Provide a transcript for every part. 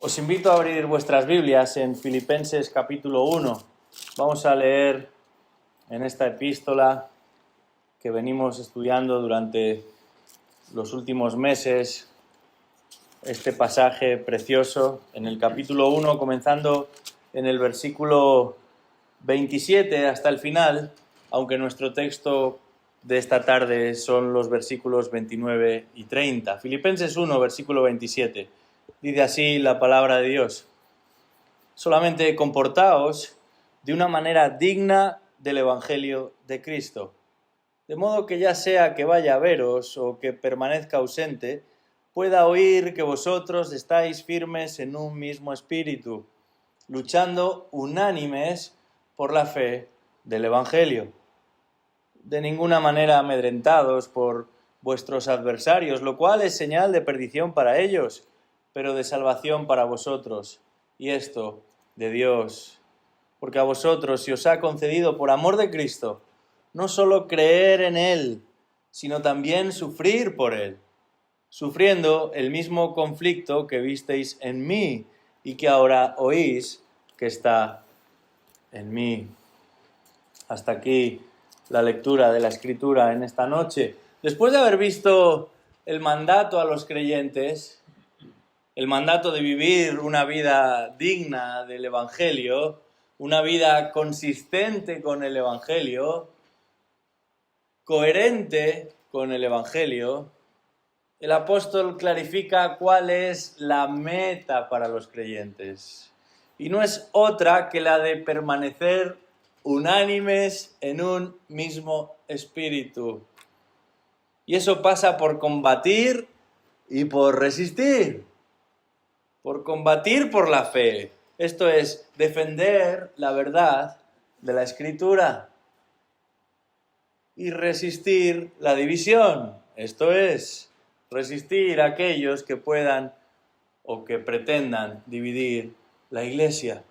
Os invito a abrir vuestras Biblias en Filipenses capítulo 1. Vamos a leer en esta epístola que venimos estudiando durante los últimos meses este pasaje precioso en el capítulo 1, comenzando en el versículo 27 hasta el final, aunque nuestro texto de esta tarde son los versículos 29 y 30. Filipenses 1, versículo 27. Dice así la palabra de Dios: solamente comportaos de una manera digna del Evangelio de Cristo, de modo que ya sea que vaya a veros o que permanezca ausente, pueda oír que vosotros estáis firmes en un mismo espíritu, luchando unánimes por la fe del Evangelio. De ninguna manera amedrentados por vuestros adversarios, lo cual es señal de perdición para ellos, pero de salvación para vosotros, y esto de Dios. Porque a vosotros se os ha concedido por amor de Cristo, no solo creer en Él, sino también sufrir por Él, sufriendo el mismo conflicto que visteis en mí y que ahora oís que está en mí. Hasta aquí la lectura de la Escritura en esta noche. Después de haber visto el mandato a los creyentes, el mandato de vivir una vida digna del Evangelio, una vida consistente con el Evangelio, coherente con el Evangelio, el apóstol clarifica cuál es la meta para los creyentes. Y no es otra que la de permanecer unánimes en un mismo espíritu. Y eso pasa por combatir y por resistir. Por combatir por la fe. Esto es, defender la verdad de la Escritura. Y resistir la división. Esto es, resistir a aquellos que puedan o que pretendan dividir la Iglesia.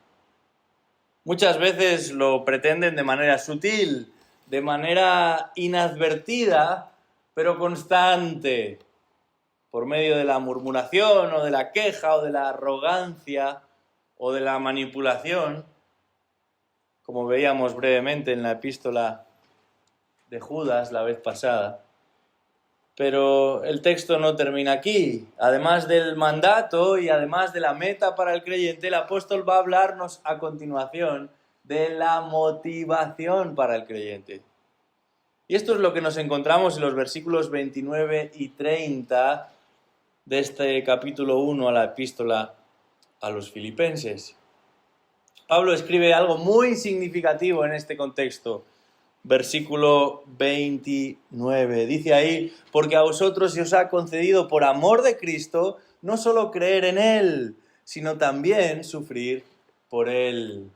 Muchas veces lo pretenden de manera sutil, de manera inadvertida, pero constante, por medio de la murmuración o de la queja o de la arrogancia o de la manipulación, como veíamos brevemente en la epístola de Judas la vez pasada. Pero el texto no termina aquí. Además del mandato y además de la meta para el creyente, el apóstol va a hablarnos a continuación de la motivación para el creyente. Y esto es lo que nos encontramos en los versículos 29 y 30 de este capítulo 1 a la epístola a los Filipenses. Pablo escribe algo muy significativo en este contexto. Versículo 29, dice ahí: porque a vosotros se os ha concedido por amor de Cristo no solo creer en Él, sino también sufrir por Él.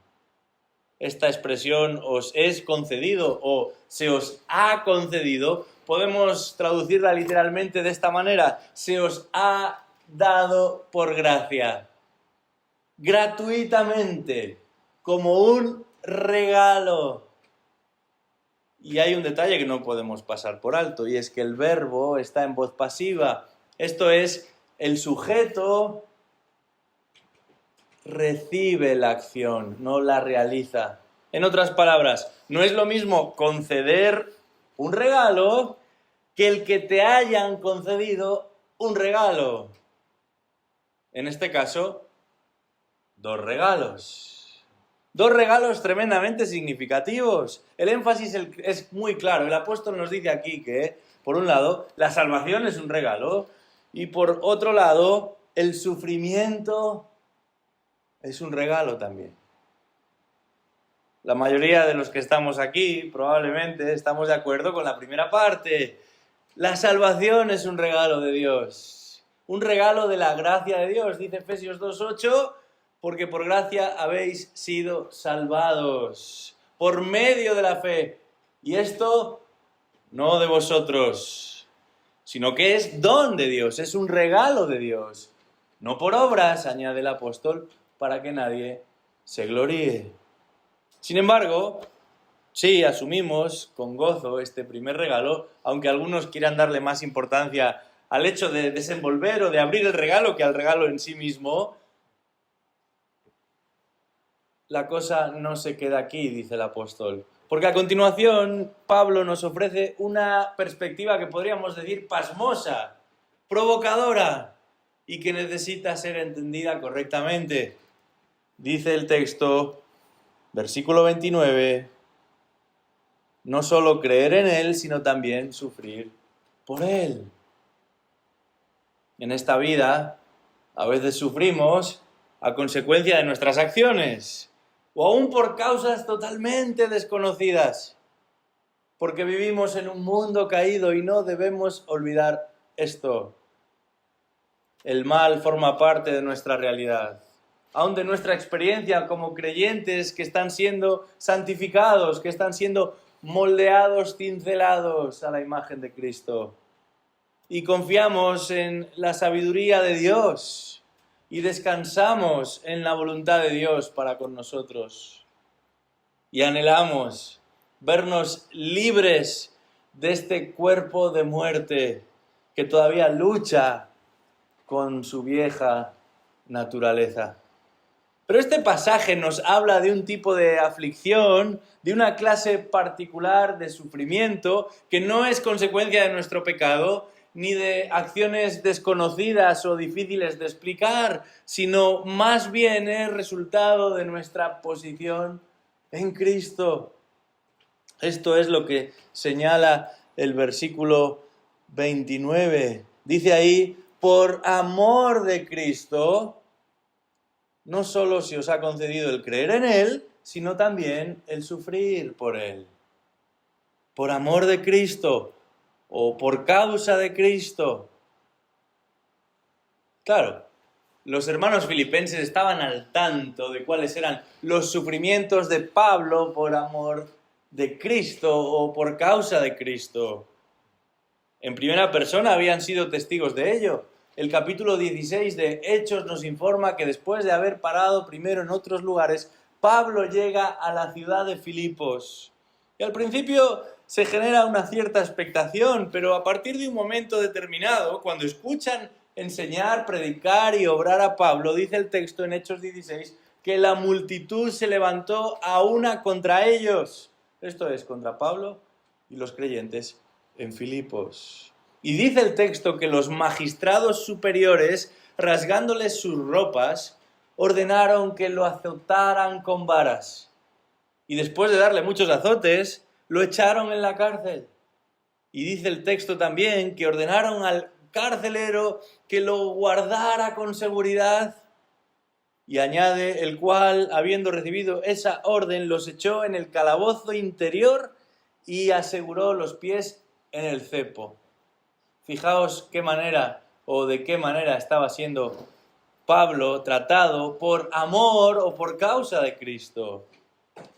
Esta expresión os es concedido o se os ha concedido, podemos traducirla literalmente de esta manera: se os ha dado por gracia, gratuitamente, como un regalo. Y hay un detalle que no podemos pasar por alto, y es que el verbo está en voz pasiva. Esto es, el sujeto recibe la acción, no la realiza. En otras palabras, no es lo mismo conceder un regalo que el que te hayan concedido un regalo. En este caso, dos regalos. Dos regalos tremendamente significativos. El énfasis es muy claro. El apóstol nos dice aquí que, por un lado, la salvación es un regalo y, por otro lado, el sufrimiento es un regalo también. La mayoría de los que estamos aquí probablemente estamos de acuerdo con la primera parte. La salvación es un regalo de Dios. Un regalo de la gracia de Dios, dice Efesios 2:8, porque por gracia habéis sido salvados por medio de la fe. Y esto no de vosotros, sino que es don de Dios, es un regalo de Dios. No por obras, añade el apóstol, para que nadie se gloríe. Sin embargo, sí, asumimos con gozo este primer regalo, aunque algunos quieran darle más importancia al hecho de desenvolver o de abrir el regalo que al regalo en sí mismo. la cosa no se queda aquí, dice el apóstol. Porque a continuación Pablo nos ofrece una perspectiva que podríamos decir pasmosa, provocadora y que necesita ser entendida correctamente. Dice el texto, versículo 29, no solo creer en Él, sino también sufrir por Él. En esta vida a veces sufrimos a consecuencia de nuestras acciones o aún por causas totalmente desconocidas, porque vivimos en un mundo caído y no debemos olvidar esto. El mal forma parte de nuestra realidad, aún de nuestra experiencia como creyentes que están siendo santificados, que están siendo moldeados, cincelados a la imagen de Cristo. Y confiamos en la sabiduría de Dios y descansamos en la voluntad de Dios para con nosotros. Y anhelamos vernos libres de este cuerpo de muerte que todavía lucha con su vieja naturaleza. Pero este pasaje nos habla de un tipo de aflicción, de una clase particular de sufrimiento que no es consecuencia de nuestro pecado, ni de acciones desconocidas o difíciles de explicar, sino más bien es resultado de nuestra posición en Cristo. Esto es lo que señala el versículo 29. Dice ahí, por amor de Cristo, no solo se os ha concedido el creer en Él, sino también el sufrir por Él. Por amor de Cristo, o por causa de Cristo. Claro, los hermanos filipenses estaban al tanto de cuáles eran los sufrimientos de Pablo por amor de Cristo o por causa de Cristo. En primera persona habían sido testigos de ello. El capítulo 16 de Hechos nos informa que después de haber parado primero en otros lugares, Pablo llega a la ciudad de Filipos. Y al principio se genera una cierta expectación, pero a partir de un momento determinado, cuando escuchan enseñar, predicar y obrar a Pablo, dice el texto en Hechos 16, que la multitud se levantó a una contra ellos. Esto es, contra Pablo y los creyentes en Filipos. Y dice el texto que los magistrados superiores, rasgándoles sus ropas, ordenaron que lo azotaran con varas. Y después de darle muchos azotes, lo echaron en la cárcel. Y dice el texto también que ordenaron al carcelero que lo guardara con seguridad. Y añade, el cual, habiendo recibido esa orden, los echó en el calabozo interior y aseguró los pies en el cepo. Fijaos qué manera o de qué manera estaba siendo Pablo tratado por amor o por causa de Cristo.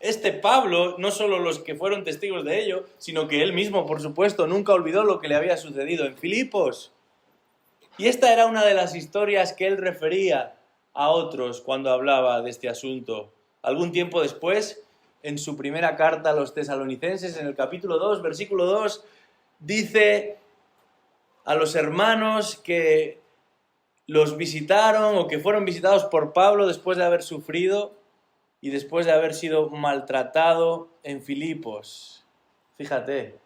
Este Pablo, no solo los que fueron testigos de ello, sino que él mismo, por supuesto, nunca olvidó lo que le había sucedido en Filipos. Y esta era una de las historias que él refería a otros cuando hablaba de este asunto. Algún tiempo después, en su primera carta a los tesalonicenses, en el capítulo 2, versículo 2, dice a los hermanos que los visitaron o que fueron visitados por Pablo después de haber sufrido y después de haber sido maltratado en Filipos. Fíjate,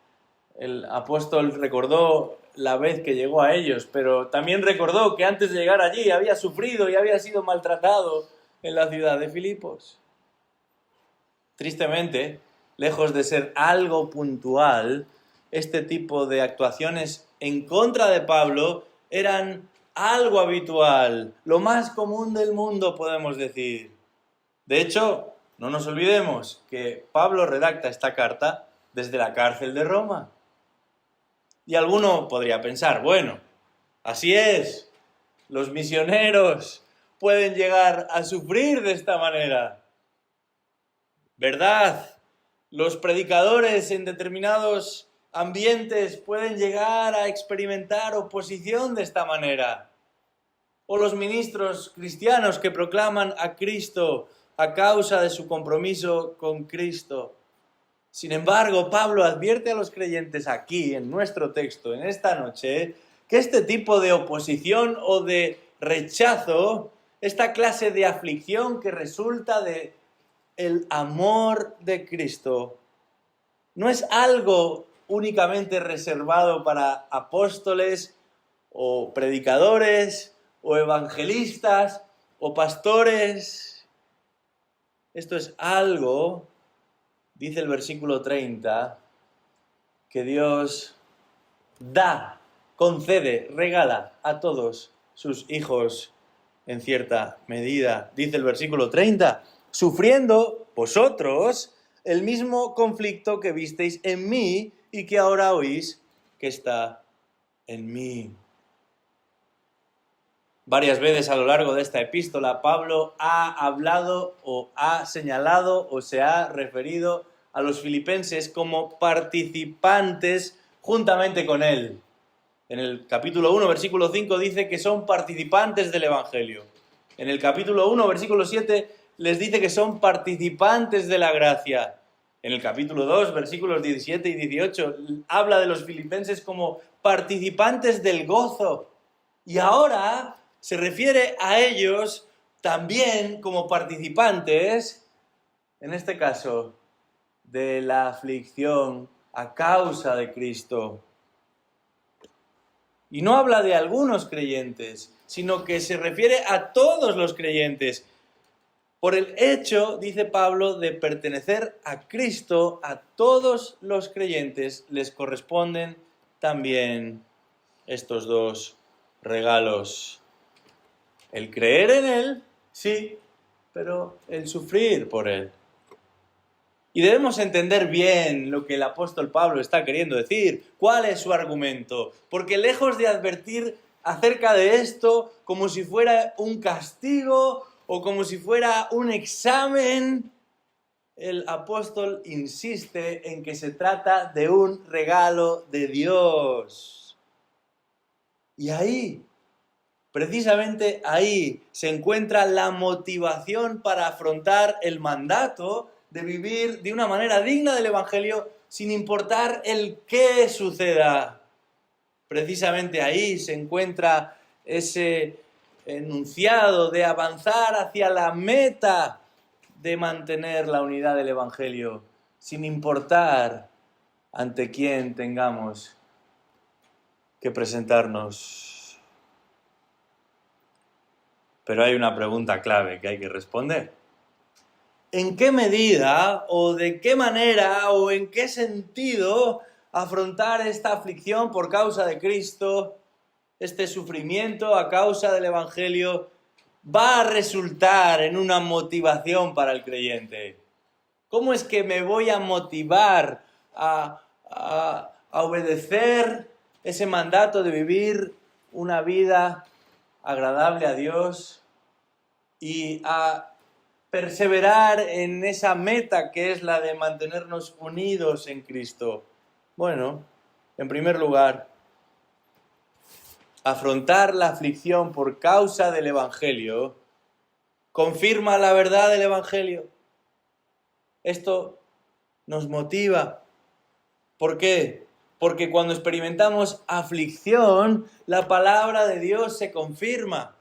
el apóstol recordó la vez que llegó a ellos, pero también recordó que antes de llegar allí había sufrido y había sido maltratado en la ciudad de Filipos. Tristemente, lejos de ser algo puntual, este tipo de actuaciones en contra de Pablo eran algo habitual, lo más común del mundo, podemos decir. De hecho, no nos olvidemos que Pablo redacta esta carta desde la cárcel de Roma. Y alguno podría pensar, bueno, así es, los misioneros pueden llegar a sufrir de esta manera. ¿Verdad? Los predicadores en determinados ambientes pueden llegar a experimentar oposición de esta manera. O los ministros cristianos que proclaman a Cristo a causa de su compromiso con Cristo. Sin embargo, Pablo advierte a los creyentes aquí, en nuestro texto, en esta noche, que este tipo de oposición o de rechazo, esta clase de aflicción que resulta de el amor de Cristo no es algo únicamente reservado para apóstoles o predicadores o evangelistas o pastores. Esto es algo, dice el versículo 30, que Dios da, concede, regala a todos sus hijos en cierta medida. Dice el versículo 30, sufriendo vosotros el mismo conflicto que visteis en mí y que ahora oís que está en mí. Varias veces a lo largo de esta epístola, Pablo ha hablado o ha señalado o se ha referido a los filipenses como participantes juntamente con él. En el capítulo 1, versículo 5 dice que son participantes del Evangelio. En el capítulo 1, versículo 7 les dice que son participantes de la gracia. En el capítulo 2, versículos 17 y 18 habla de los filipenses como participantes del gozo. Y ahora se refiere a ellos también como participantes, en este caso, de la aflicción a causa de Cristo. Y no habla de algunos creyentes, sino que se refiere a todos los creyentes. Por el hecho, dice Pablo, de pertenecer a Cristo, a todos los creyentes les corresponden también estos dos regalos. El creer en Él, sí, pero el sufrir por Él. Y debemos entender bien lo que el apóstol Pablo está queriendo decir, cuál es su argumento, porque lejos de advertir acerca de esto como si fuera un castigo o como si fuera un examen, el apóstol insiste en que se trata de un regalo de Dios. Y ahí, precisamente ahí, se encuentra la motivación para afrontar el mandato de vivir de una manera digna del Evangelio sin importar el qué suceda. Precisamente ahí se encuentra ese enunciado de avanzar hacia la meta de mantener la unidad del Evangelio, sin importar ante quién tengamos que presentarnos. Pero hay una pregunta clave que hay que responder. ¿En qué medida o de qué manera o en qué sentido afrontar esta aflicción por causa de Cristo, este sufrimiento a causa del Evangelio, va a resultar en una motivación para el creyente? ¿Cómo es que me voy a motivar a obedecer ese mandato de vivir una vida agradable a Dios y a perseverar en esa meta que es la de mantenernos unidos en Cristo? Bueno, en primer lugar, afrontar la aflicción por causa del Evangelio confirma la verdad del Evangelio. Esto nos motiva. ¿Por qué? Porque cuando experimentamos aflicción, la palabra de Dios se confirma.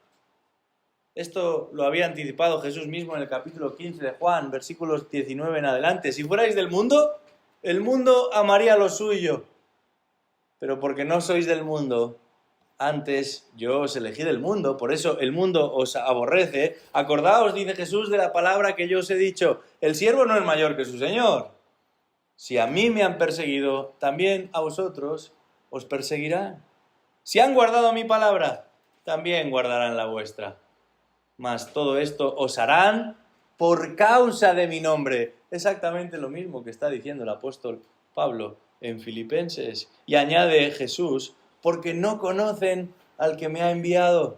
Esto lo había anticipado Jesús mismo en el capítulo 15 de Juan, versículos 19 en adelante. Si fuerais del mundo, el mundo amaría lo suyo. Pero porque no sois del mundo, antes yo os elegí del mundo, por eso el mundo os aborrece. Acordaos, dice Jesús, de la palabra que yo os he dicho: el siervo no es mayor que su señor. Si a mí me han perseguido, también a vosotros os perseguirán. Si han guardado mi palabra, también guardarán la vuestra. Mas todo esto os harán por causa de mi nombre. Exactamente lo mismo que está diciendo el apóstol Pablo en Filipenses. Y añade Jesús: porque no conocen al que me ha enviado.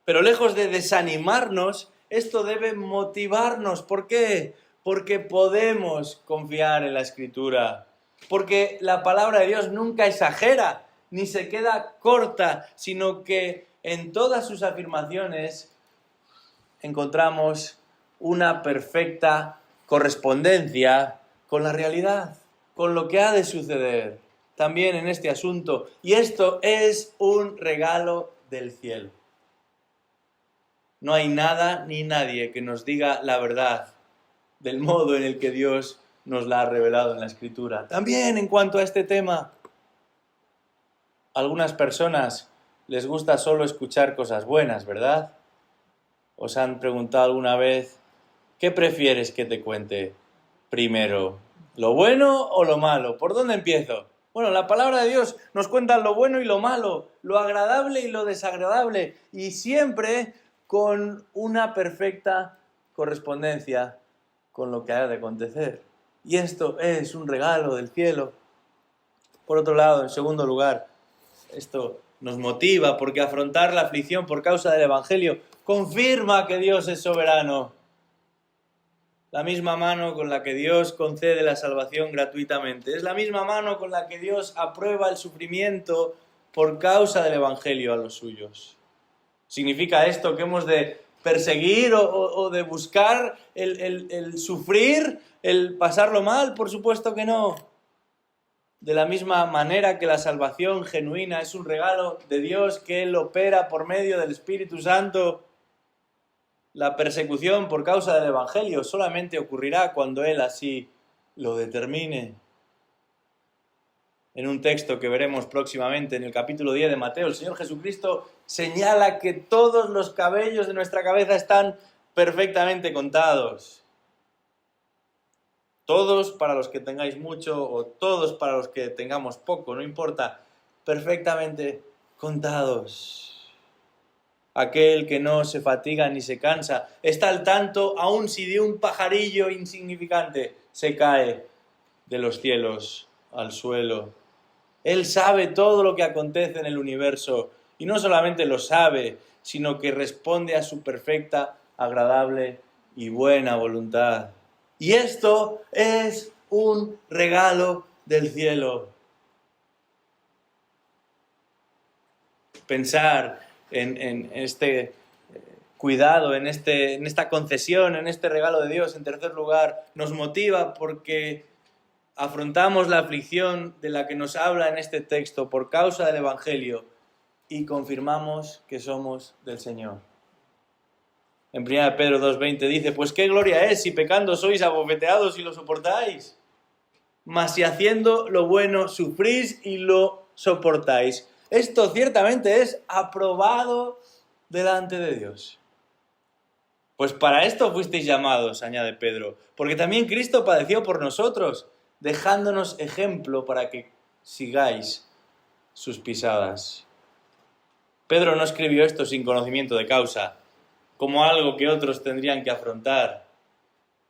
Pero lejos de desanimarnos, esto debe motivarnos. ¿Por qué? Porque podemos confiar en la Escritura. Porque la palabra de Dios nunca exagera, ni se queda corta, sino que en todas sus afirmaciones encontramos una perfecta correspondencia con la realidad, con lo que ha de suceder también en este asunto. Y esto es un regalo del cielo. No hay nada ni nadie que nos diga la verdad del modo en el que Dios nos la ha revelado en la Escritura. También en cuanto a este tema, a algunas personas les gusta solo escuchar cosas buenas, ¿verdad? ¿Os han preguntado alguna vez, qué prefieres que te cuente primero? ¿Lo bueno o lo malo? ¿Por dónde empiezo? Bueno, la palabra de Dios nos cuenta lo bueno y lo malo, lo agradable y lo desagradable, y siempre con una perfecta correspondencia con lo que ha de acontecer. Y esto es un regalo del cielo. Por otro lado, en segundo lugar, esto nos motiva porque afrontar la aflicción por causa del Evangelio confirma que Dios es soberano. La misma mano con la que Dios concede la salvación gratuitamente. Es la misma mano con la que Dios aprueba el sufrimiento por causa del Evangelio a los suyos. ¿Significa esto que hemos de perseguir o de buscar el sufrir, el pasarlo mal? Por supuesto que no. De la misma manera que la salvación genuina es un regalo de Dios que Él opera por medio del Espíritu Santo, la persecución por causa del Evangelio solamente ocurrirá cuando Él así lo determine. En un texto que veremos próximamente en el capítulo 10 de Mateo, el Señor Jesucristo señala que todos los cabellos de nuestra cabeza están perfectamente contados. Todos para los que tengáis mucho o todos para los que tengamos poco, no importa, perfectamente contados. Aquel que no se fatiga ni se cansa, está al tanto aun si de un pajarillo insignificante se cae de los cielos al suelo. Él sabe todo lo que acontece en el universo y no solamente lo sabe, sino que responde a su perfecta, agradable y buena voluntad. Y esto es un regalo del cielo. Pensar en este cuidado, en esta concesión, en este regalo de Dios, en tercer lugar, nos motiva porque afrontamos la aflicción de la que nos habla en este texto por causa del Evangelio y confirmamos que somos del Señor. En 1 Pedro 2:20 dice, pues qué gloria es si pecando sois abofeteados y lo soportáis. Mas si haciendo lo bueno sufrís y lo soportáis. Esto ciertamente es aprobado delante de Dios. Pues para esto fuisteis llamados, añade Pedro, porque también Cristo padeció por nosotros, dejándonos ejemplo para que sigáis sus pisadas. Pedro no escribió esto sin conocimiento de causa, como algo que otros tendrían que afrontar.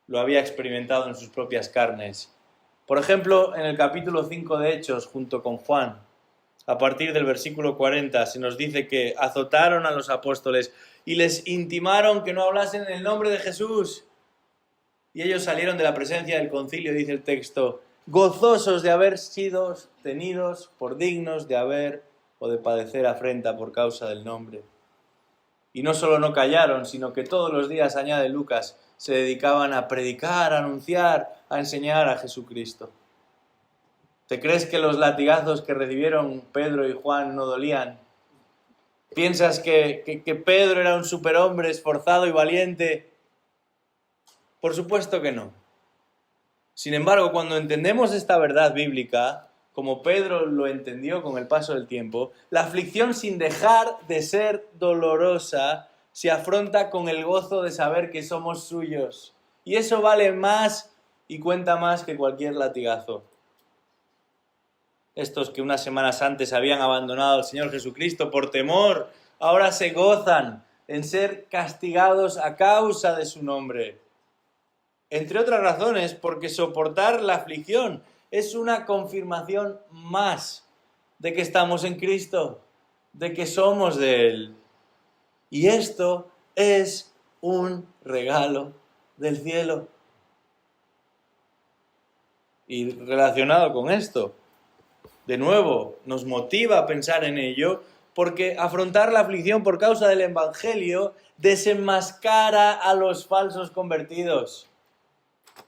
Lo había experimentado en sus propias carnes. Por ejemplo, en el capítulo 5 de Hechos, junto con Juan, a partir del versículo 40, se nos dice que azotaron a los apóstoles y les intimaron que no hablasen en el nombre de Jesús. Y ellos salieron de la presencia del concilio, dice el texto, gozosos de haber sido tenidos por dignos de haber o de padecer afrenta por causa del nombre. Y no solo no callaron, sino que todos los días, añade Lucas, se dedicaban a predicar, a anunciar, a enseñar a Jesucristo. ¿Te crees que los latigazos que recibieron Pedro y Juan no dolían? ¿Piensas que Pedro era un superhombre esforzado y valiente? Por supuesto que no. Sin embargo, cuando entendemos esta verdad bíblica, como Pedro lo entendió con el paso del tiempo, la aflicción, sin dejar de ser dolorosa, se afronta con el gozo de saber que somos suyos. Y eso vale más y cuenta más que cualquier latigazo. Estos que unas semanas antes habían abandonado al Señor Jesucristo por temor, ahora se gozan en ser castigados a causa de su nombre. Entre otras razones, porque soportar la aflicción es una confirmación más de que estamos en Cristo, de que somos de Él. Y esto es un regalo del cielo. Y relacionado con esto, de nuevo, nos motiva a pensar en ello, porque afrontar la aflicción por causa del Evangelio desenmascara a los falsos convertidos.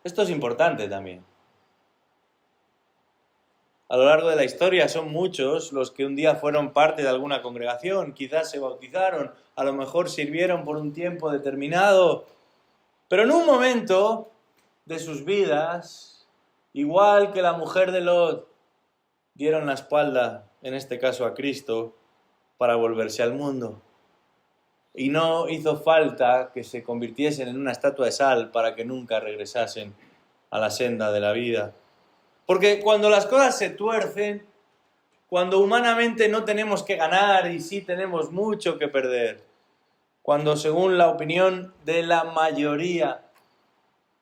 Esto es importante también. A lo largo de la historia son muchos los que un día fueron parte de alguna congregación, quizás se bautizaron, a lo mejor sirvieron por un tiempo determinado, pero en un momento de sus vidas, igual que la mujer de Lot, dieron la espalda, en este caso a Cristo, para volverse al mundo. Y no hizo falta que se convirtiesen en una estatua de sal para que nunca regresasen a la senda de la vida. Porque cuando las cosas se tuercen, cuando humanamente no tenemos que ganar y sí tenemos mucho que perder, cuando según la opinión de la mayoría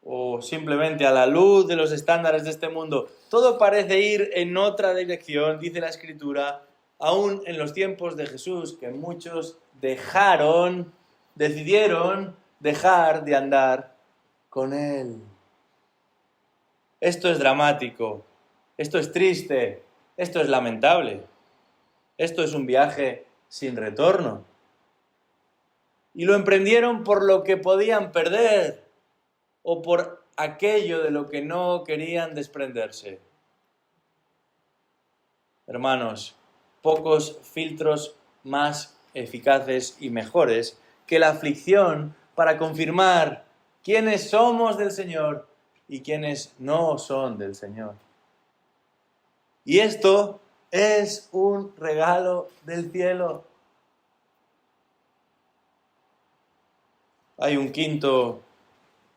o simplemente a la luz de los estándares de este mundo, todo parece ir en otra dirección, dice la Escritura, aún en los tiempos de Jesús, que muchos decidieron dejar de andar con Él. Esto es dramático, esto es triste, esto es lamentable, esto es un viaje sin retorno. Y lo emprendieron por lo que podían perder o por aquello de lo que no querían desprenderse. Hermanos, pocos filtros más eficaces y mejores que la aflicción para confirmar quiénes somos del Señor y quiénes no son del Señor. Y esto es un regalo del cielo. Hay un quinto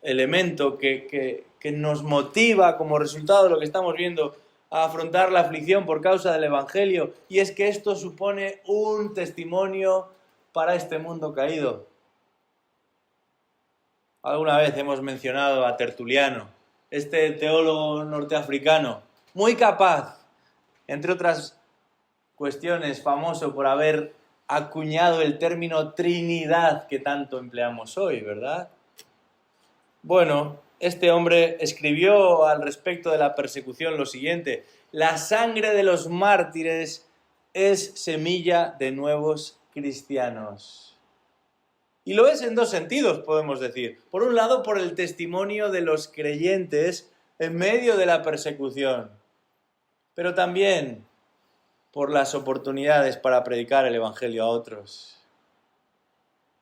elemento que nos motiva como resultado de lo que estamos viendo a afrontar la aflicción por causa del Evangelio, y es que esto supone un testimonio para este mundo caído. Alguna vez hemos mencionado a Tertuliano, este teólogo norteafricano, muy capaz, entre otras cuestiones, famoso por haber acuñado el término Trinidad que tanto empleamos hoy, ¿verdad? Bueno, este hombre escribió al respecto de la persecución lo siguiente: la sangre de los mártires es semilla de nuevos cristianos. Y lo es en dos sentidos, podemos decir. Por un lado, por el testimonio de los creyentes en medio de la persecución, pero también por las oportunidades para predicar el Evangelio a otros.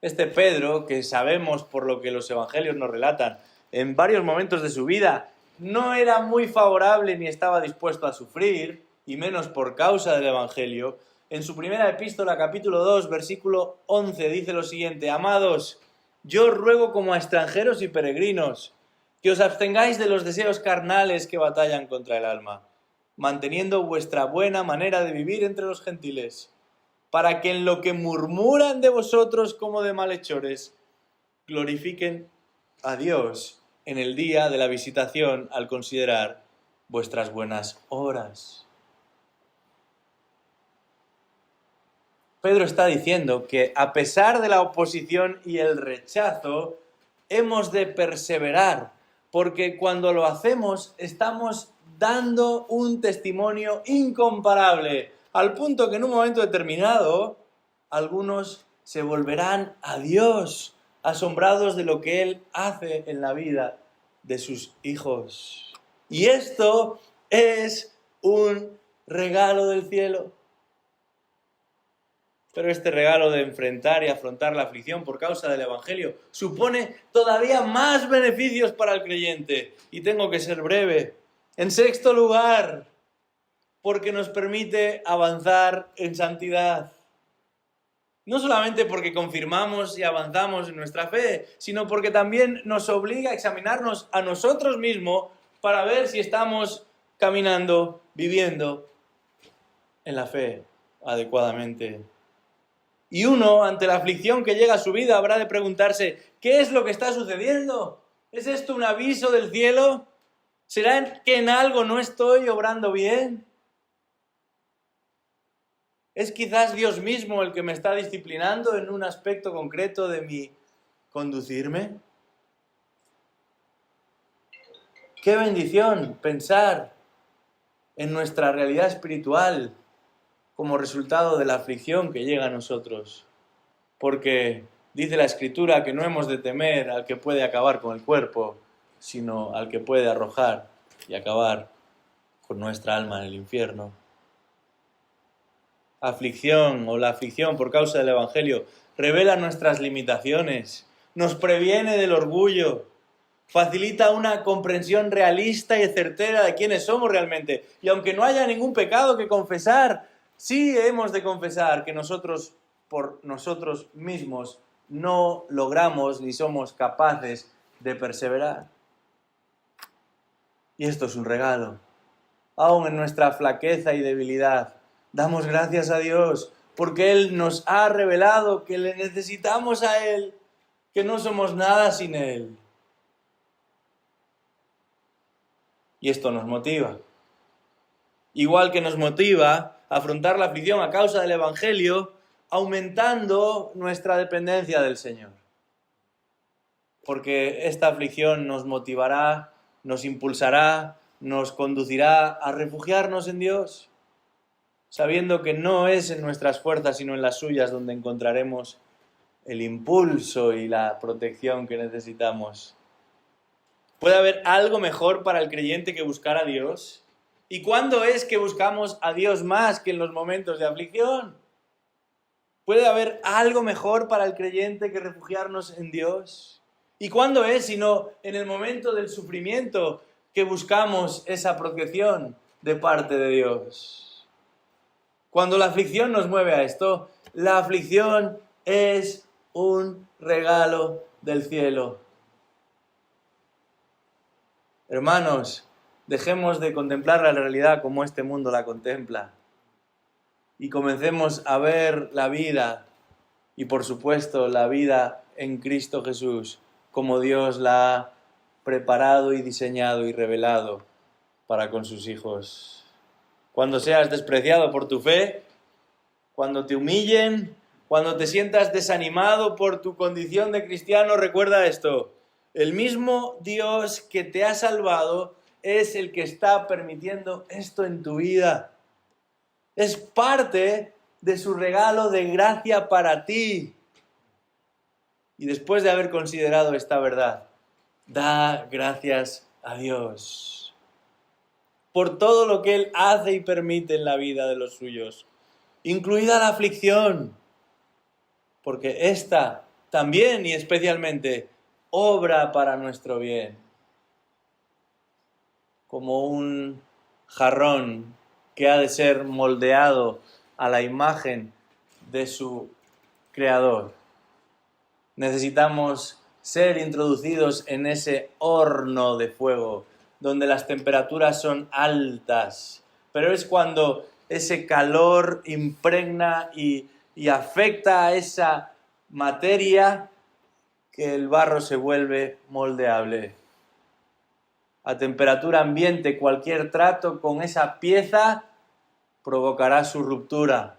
Este Pedro, que sabemos por lo que los Evangelios nos relatan, en varios momentos de su vida no era muy favorable ni estaba dispuesto a sufrir, y menos por causa del Evangelio, en su primera epístola, capítulo 2, versículo 11, dice lo siguiente: Amados, yo os ruego como a extranjeros y peregrinos, que os abstengáis de los deseos carnales que batallan contra el alma, manteniendo vuestra buena manera de vivir entre los gentiles, para que en lo que murmuran de vosotros como de malhechores, glorifiquen a Dios en el día de la visitación al considerar vuestras buenas obras. Pedro está diciendo que a pesar de la oposición y el rechazo, hemos de perseverar, porque cuando lo hacemos estamos dando un testimonio incomparable, al punto que en un momento determinado algunos se volverán a Dios, asombrados de lo que Él hace en la vida de sus hijos. Y esto es un regalo del cielo. Pero este regalo de enfrentar y afrontar la aflicción por causa del Evangelio supone todavía más beneficios para el creyente. Y tengo que ser breve. En sexto lugar, porque nos permite avanzar en santidad. No solamente porque confirmamos y avanzamos en nuestra fe, sino porque también nos obliga a examinarnos a nosotros mismos para ver si estamos caminando, viviendo en la fe adecuadamente. Y uno, ante la aflicción que llega a su vida, habrá de preguntarse: ¿qué es lo que está sucediendo? ¿Es esto un aviso del cielo? ¿Será que en algo no estoy obrando bien? ¿Es quizás Dios mismo el que me está disciplinando en un aspecto concreto de mi conducirme? ¡Qué bendición pensar en nuestra realidad espiritual como resultado de la aflicción que llega a nosotros! Porque dice la Escritura que no hemos de temer al que puede acabar con el cuerpo, sino al que puede arrojar y acabar con nuestra alma en el infierno. Aflicción o la aflicción por causa del Evangelio revela nuestras limitaciones, nos previene del orgullo, facilita una comprensión realista y certera de quiénes somos realmente. Y aunque no haya ningún pecado que confesar, sí hemos de confesar que nosotros, por nosotros mismos, no logramos ni somos capaces de perseverar. Y esto es un regalo. Aún en nuestra flaqueza y debilidad, damos gracias a Dios porque Él nos ha revelado que le necesitamos a Él, que no somos nada sin Él. Y esto nos motiva. Igual que nos motiva a afrontar la aflicción a causa del Evangelio, aumentando nuestra dependencia del Señor. Porque esta aflicción nos motivará, nos impulsará, nos conducirá a refugiarnos en Dios, sabiendo que no es en nuestras fuerzas, sino en las suyas donde encontraremos el impulso y la protección que necesitamos. ¿Puede haber algo mejor para el creyente que buscar a Dios? ¿Y cuándo es que buscamos a Dios más que en los momentos de aflicción? ¿Puede haber algo mejor para el creyente que refugiarnos en Dios? ¿Y cuándo es, sino en el momento del sufrimiento, que buscamos esa protección de parte de Dios? Cuando la aflicción nos mueve a esto, la aflicción es un regalo del cielo. Hermanos, dejemos de contemplar la realidad como este mundo la contempla y comencemos a ver la vida y, por supuesto, la vida en Cristo Jesús como Dios la ha preparado y diseñado y revelado para con sus hijos. Cuando seas despreciado por tu fe, cuando te humillen, cuando te sientas desanimado por tu condición de cristiano, recuerda esto: el mismo Dios que te ha salvado es el que está permitiendo esto en tu vida. Es parte de su regalo de gracia para ti. Y después de haber considerado esta verdad, da gracias a Dios por todo lo que Él hace y permite en la vida de los suyos, incluida la aflicción, porque esta también y especialmente obra para nuestro bien, como un jarrón que ha de ser moldeado a la imagen de su creador. Necesitamos ser introducidos en ese horno de fuego, donde las temperaturas son altas, pero es cuando ese calor impregna y afecta a esa materia que el barro se vuelve moldeable. A temperatura ambiente, cualquier trato con esa pieza provocará su ruptura.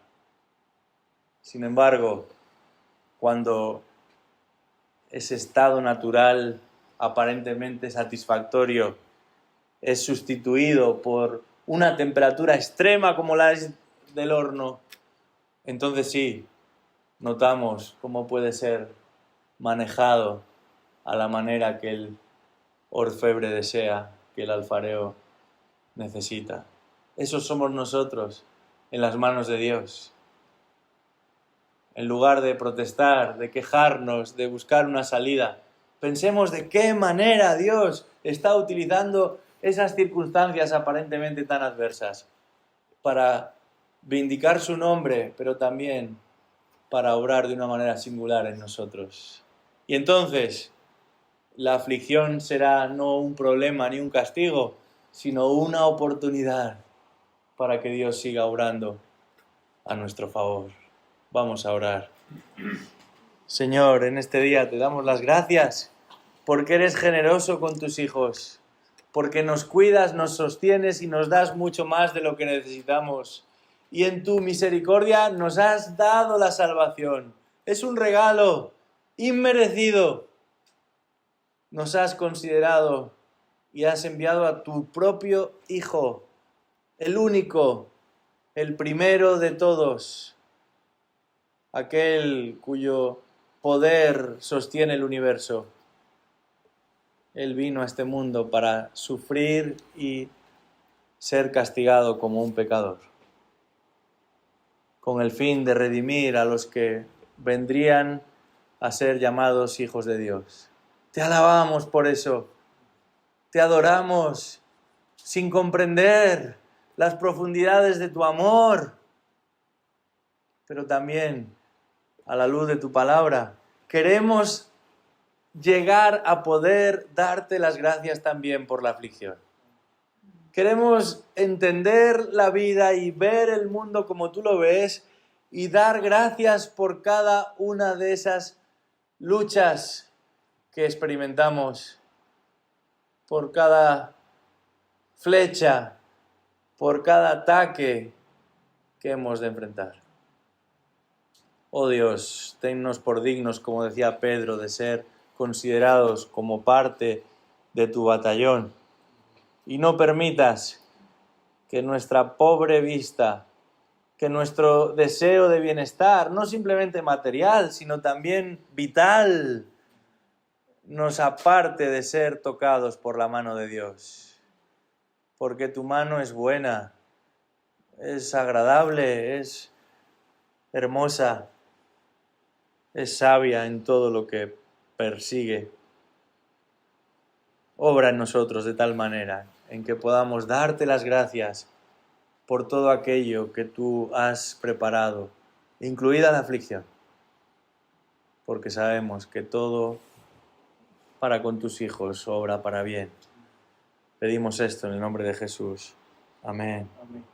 Sin embargo, cuando ese estado natural aparentemente satisfactorio es sustituido por una temperatura extrema como la es del horno, entonces sí, notamos cómo puede ser manejado a la manera que el orfebre desea, que el alfarero necesita. Esos somos nosotros en las manos de Dios. En lugar de protestar, de quejarnos, de buscar una salida, pensemos de qué manera Dios está utilizando esas circunstancias aparentemente tan adversas para vindicar su nombre, pero también para obrar de una manera singular en nosotros. Y entonces, la aflicción será no un problema ni un castigo, sino una oportunidad para que Dios siga obrando a nuestro favor. Vamos a orar. Señor, en este día te damos las gracias porque eres generoso con tus hijos, porque nos cuidas, nos sostienes y nos das mucho más de lo que necesitamos. Y en tu misericordia nos has dado la salvación. Es un regalo inmerecido. Nos has considerado y has enviado a tu propio Hijo, el único, el primero de todos, aquel cuyo poder sostiene el universo. Él vino a este mundo para sufrir y ser castigado como un pecador, con el fin de redimir a los que vendrían a ser llamados hijos de Dios. Te alabamos por eso. te adoramos sin comprender las profundidades de tu amor, pero también a la luz de tu palabra. Queremos llegar a poder darte las gracias también por la aflicción. Queremos entender la vida y ver el mundo como tú lo ves y dar gracias por cada una de esas luchas que experimentamos, por cada flecha, por cada ataque que hemos de enfrentar. Oh Dios, tennos por dignos, como decía Pedro, de ser considerados como parte de tu batallón. Y no permitas que nuestra pobre vista, que nuestro deseo de bienestar, no simplemente material, sino también vital, nos aparte de ser tocados por la mano de Dios. Porque tu mano es buena, es agradable, es hermosa, es sabia en todo lo que persigue. Obra en nosotros de tal manera en que podamos darte las gracias por todo aquello que tú has preparado, incluida la aflicción, porque sabemos que todo para con tus hijos obra para bien. Pedimos esto en el nombre de Jesús. Amén. Amén.